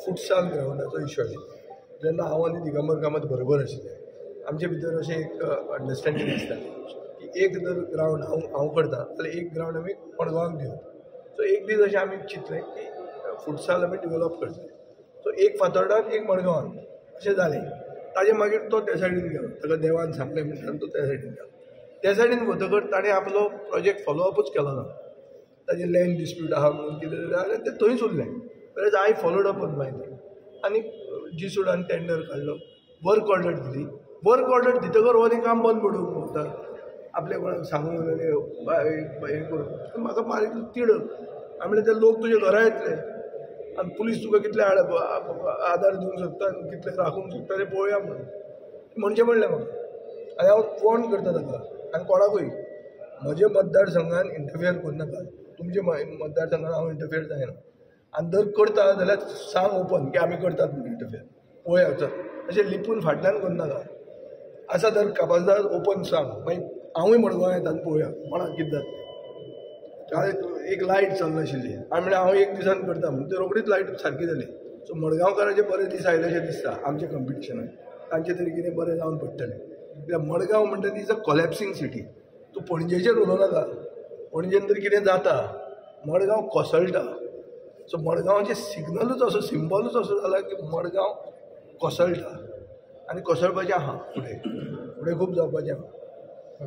Futsal ग्राउंडाचो issue आशिल्लो. जेन्ना हांव आनी दिगंबर कामत बरोबर आशिल्ले, आमचे भितर अशें एक अंडरस्टँडींग आसताली की एक जर ग्राउंड हांव करता जाल्यार एक ग्राउंड आमी मडगांवाक दिवप. सो एक दीस अशें आमी चिंतलें की फुटसाल आमी डेवलप करतले. सो एक फातोर्डाक एक मडगांवान अशें जालें. ताजे मागीर तो त्या सायडीन गेलो, ताका देवान सांगलें म्हणटान तो त्या सायडीन गेलो. त्या सायडीन वतकच ताणें आपलो प्रोजेक्ट फॉलोअपच केलो ना. ताजे लँड डिस्प्यूट आहा म्हणून कितें जालें तें थंयच उरलें. Whereas I followed up on my thing. आनी जी सुडान टेंडर काडलो, वर्क ऑर्डर दिली. वर्क ऑर्डर दितकर हो काम बंद पडूंक वता. आपल्या कोणाक सांगून हें करून म्हाका मारीक तिडक. हांवें म्हणलें ते लोक तुजे घरा येतले आनी पुलीस तुका कितले आदार दिवंक शकता, कितले राखूंक शकता तें पळोवया म्हणून. म्हणजे म्हणलें म्हाका. आनी हांव वॉर्न करता ताका आनी कोणाकूय म्हज्या मतदारसंघान इंटरफियर करूं नाका. तुमच्या मतदारसंघान हांव इंटरफियर जायना. आनी जर करता जाल्यार सांग ओपन की आमी करतात म्हणून इंटरफियर. पळोवया चल अशें लिपून फाटल्यान करूं नाका. आसा जर कापाजदार ओपन सांग, मागीर हांवूय मडगांव येता आनी पळोवया कोणाक कितें जाता. एक लायट चलनाशिल्ली. हांवें म्हणलें हांव एक दिसान करता म्हणून ते रोखडीच लायट सारकी जाली. सो मडगांवकाराचे बरे दीस आयले अशें दिसता आमच्या कंपिटिशनाक. तांचे तरी कितें बरें जावन पडटलें. कित्याक मडगांव म्हणटा ती इज अ कॉलॅप्सिंग सिटी. तूं पणजेचेर उलोवं नाका. पणजेन तरी कितें जाता, मडगांव कोसळटा. सो मडगांवाचें सिग्नलूच असो, सिंबॉलूच असो जाला की मडगांव कोसळटा आनी कोसळपाचें आहा. फुडें खूब जावपाचें आहा.